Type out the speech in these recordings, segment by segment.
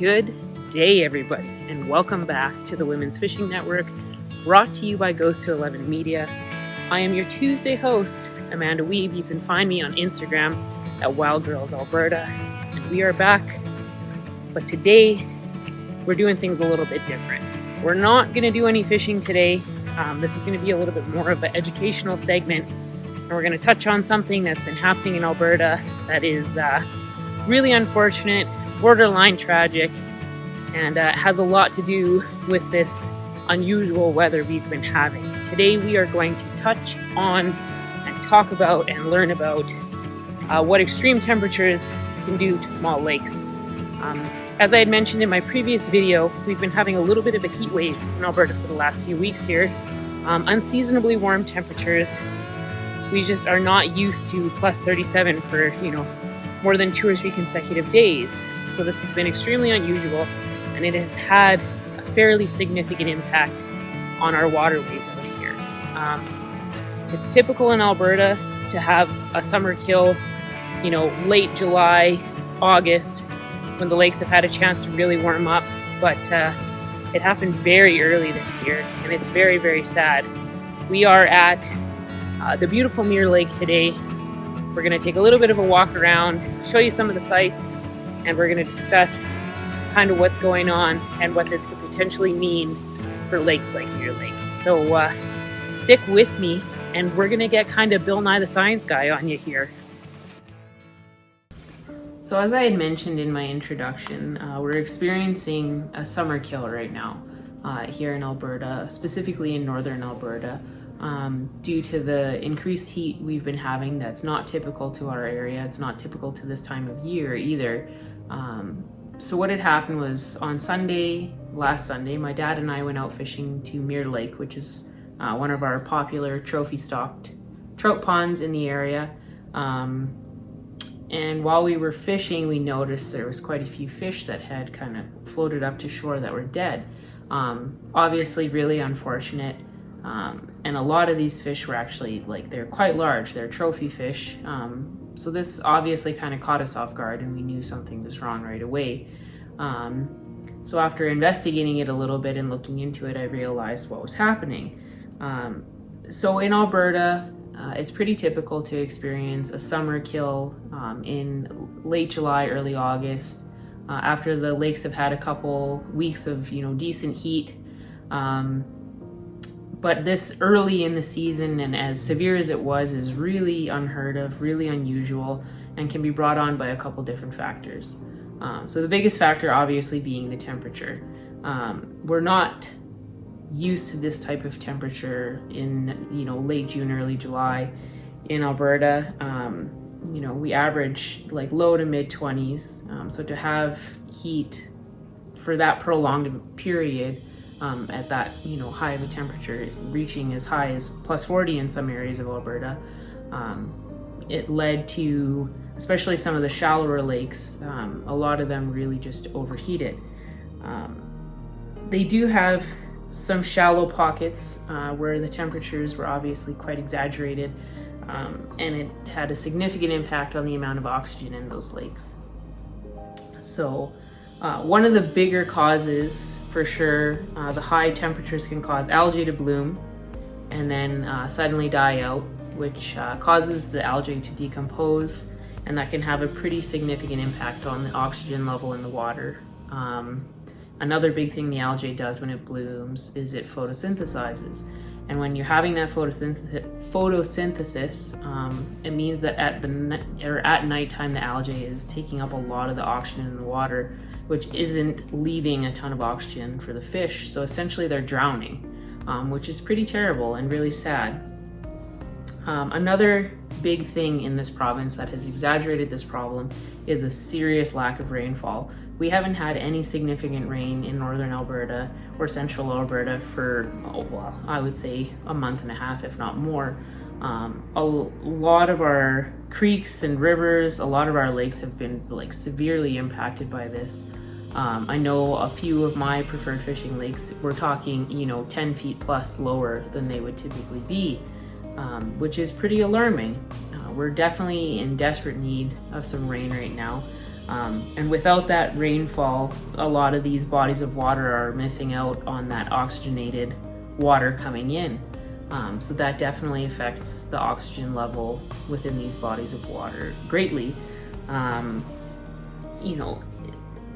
Good day, everybody, and welcome back to the Women's Fishing Network, brought to you by Ghost to 11 Media. I am your Tuesday host, Amanda Weeb. You can find me on Instagram at Wild Girls Alberta, and we are back. But today, we're doing things a little bit different. We're not going to do any fishing today. This is going to be a little bit more of an educational segment, and we're going to touch on something that's been happening in Alberta that is really unfortunate, borderline tragic, and has a lot to do with this unusual weather we've been having. Today we are going to touch on and talk about and learn about what extreme temperatures can do to small lakes. As I had mentioned in my previous video, we've been having a little bit of a heat wave in Alberta for the last few weeks here. Unseasonably warm temperatures. We just are not used to plus 37 for, more than 2 or 3 consecutive days. So this has been extremely unusual, and it has had a fairly significant impact on our waterways out here. It's typical in Alberta to have a summer kill, late July, August, when the lakes have had a chance to really warm up, but it happened very early this year, and it's very, very sad. We are at the beautiful Mirror Lake today. We're going to take a little bit of a walk around, show you some of the sights, and we're going to discuss kind of what's going on and what this could potentially mean for lakes like Mirror Lake. So stick with me, and we're going to get kind of Bill Nye the Science Guy on you here. So as I had mentioned in my introduction, we're experiencing a summer kill right now here in Alberta, specifically in northern Alberta. Due to the increased heat we've been having that's not typical to our area. It's not typical to this time of year either. So what had happened was on last Sunday, my dad and I went out fishing to Mirror Lake, which is one of our popular trophy stocked trout ponds in the area. And while we were fishing, we noticed there was quite a few fish that had kind of floated up to shore that were dead. Obviously really unfortunate. And a lot of these fish were actually, they're quite large. They're trophy fish. So this obviously kind of caught us off guard, and we knew something was wrong right away. So after investigating it a little bit and looking into it, I realized what was happening. So in Alberta, it's pretty typical to experience a summer kill in late July, early August, after the lakes have had a couple weeks of, decent heat. But this early in the season, and as severe as it was, is really unheard of, really unusual, and can be brought on by a couple different factors. So the biggest factor obviously being the temperature. We're not used to this type of temperature in late June, early July in Alberta. We average low to mid 20s. So to have heat for that prolonged period at that high of a temperature, reaching as high as plus 40 in some areas of Alberta, it led to, especially some of the shallower lakes, a lot of them really just overheated. They do have some shallow pockets where the temperatures were obviously quite exaggerated, and it had a significant impact on the amount of oxygen in those lakes. So one of the bigger causes, for sure, the high temperatures can cause algae to bloom and then suddenly die out, which causes the algae to decompose, and that can have a pretty significant impact on the oxygen level in the water. Another big thing the algae does when it blooms is it photosynthesizes. And when you're having that photosynthesis, it means that at nighttime the algae is taking up a lot of the oxygen in the water, which isn't leaving a ton of oxygen for the fish. So essentially they're drowning, which is pretty terrible and really sad. Another big thing in this province that has exaggerated this problem is a serious lack of rainfall. We haven't had any significant rain in northern Alberta or central Alberta for, I would say a month and a half, if not more. A lot of our creeks and rivers, a lot of our lakes have been severely impacted by this. I know a few of my preferred fishing lakes, we're talking, 10 feet plus lower than they would typically be, which is pretty alarming. We're definitely in desperate need of some rain right now. And without that rainfall, a lot of these bodies of water are missing out on that oxygenated water coming in. So that definitely affects the oxygen level within these bodies of water greatly. You know,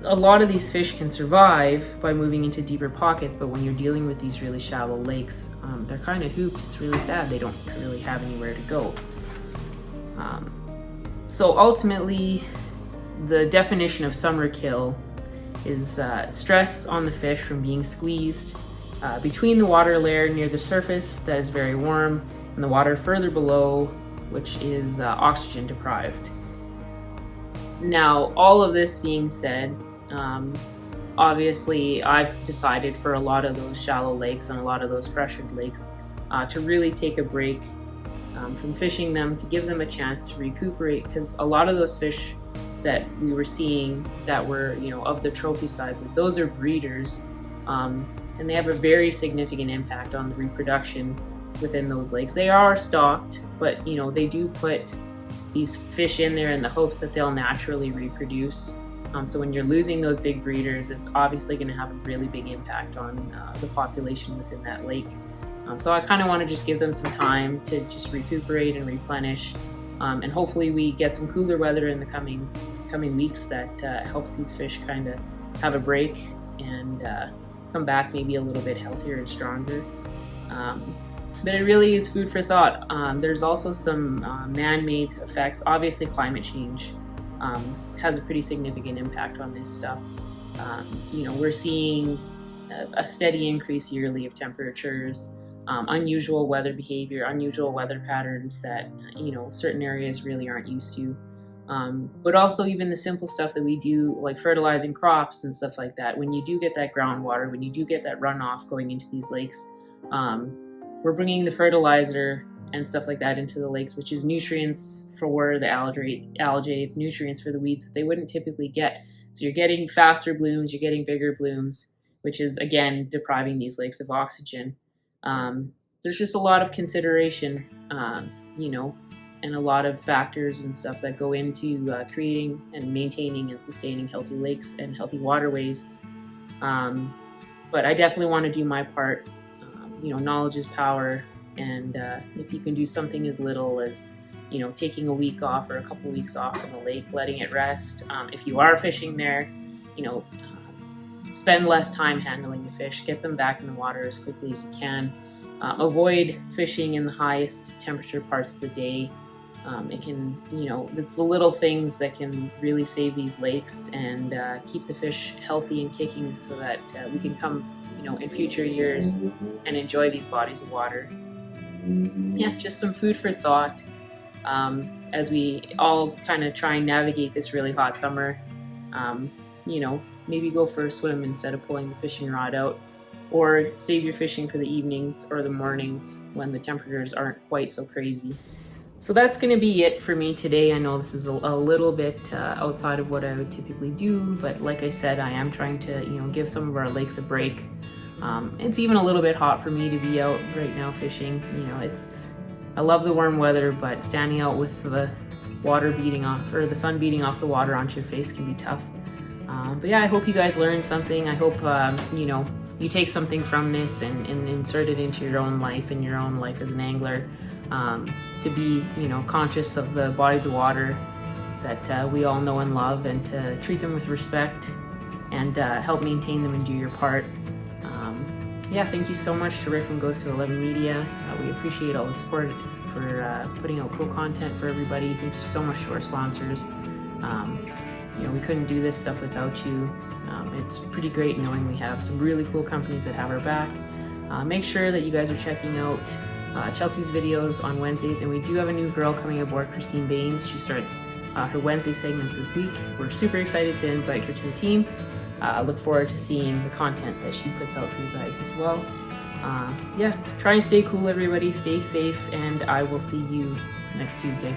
a lot of these fish can survive by moving into deeper pockets, but when you're dealing with these really shallow lakes, they're kind of hooped. It's really sad. They don't really have anywhere to go. So ultimately, the definition of summer kill is stress on the fish from being squeezed between the water layer near the surface that is very warm and the water further below, which is oxygen deprived. Now, all of this being said, obviously I've decided for a lot of those shallow lakes and a lot of those pressured lakes to really take a break from fishing them, to give them a chance to recuperate, because a lot of those fish that we were seeing that were, you know, of the trophy size, like those are breeders, and they have a very significant impact on the reproduction within those lakes. They are stocked, but you know, they do put these fish in there in the hopes that they'll naturally reproduce. So when you're losing those big breeders, it's obviously going to have a really big impact on the population within that lake. So I kind of want to just give them some time to just recuperate and replenish, and hopefully we get some cooler weather in the coming weeks that helps these fish kind of have a break and come back maybe a little bit healthier and stronger. But it really is food for thought. There's also some man-made effects. Obviously climate change has a pretty significant impact on this stuff. You know, we're seeing a steady increase yearly of temperatures, unusual weather behavior, unusual weather patterns that, you know, certain areas really aren't used to. But also even the simple stuff that we do, like fertilizing crops and stuff like that. When you do get that groundwater, when you do get that runoff going into these lakes, we're bringing the fertilizer and stuff like that into the lakes, which is nutrients for the algae, it's nutrients for the weeds that they wouldn't typically get. So you're getting faster blooms, you're getting bigger blooms, which is again depriving these lakes of oxygen. There's just a lot of consideration, you know, and a lot of factors and stuff that go into creating and maintaining and sustaining healthy lakes and healthy waterways. But I definitely want to do my part. You know, knowledge is power, and if you can do something as little as, you know, taking a week off or a couple weeks off from the lake, letting it rest. If you are fishing there, you know, spend less time handling the fish, get them back in the water as quickly as you can. Avoid fishing in the highest temperature parts of the day. It can, you know, it's the little things that can really save these lakes and keep the fish healthy and kicking so that we can come, you know, in future years and enjoy these bodies of water. Yeah, just some food for thought as we all kind of try and navigate this really hot summer. You know, maybe go for a swim instead of pulling the fishing rod out, or save your fishing for the evenings or the mornings when the temperatures aren't quite so crazy. So that's going to be it for me today. I know this is a little bit outside of what I would typically do, but like I said, I am trying to, you know, give some of our lakes a break. It's even a little bit hot for me to be out right now fishing. You know, I love the warm weather, but standing out with the water beating off, or the sun beating off the water onto your face can be tough. But yeah, I hope you guys learned something. I hope, you know, you take something from this and insert it into your own life and your own life as an angler. To be, you know, conscious of the bodies of water that we all know and love, and to treat them with respect and help maintain them and do your part. Yeah, thank you so much to Rick from Goes to 11 Media. We appreciate all the support for putting out cool content for everybody. Thank you so much to our sponsors. You know, we couldn't do this stuff without you. It's pretty great knowing we have some really cool companies that have our back. Make sure that you guys are checking out Chelsea's videos on Wednesdays, and we do have a new girl coming aboard, Christine Baines. She starts her Wednesday segments this week. We're super excited to invite her to the team. I look forward to seeing the content that she puts out for you guys as well. Yeah, try and stay cool, everybody. Stay safe, and I will see you next Tuesday.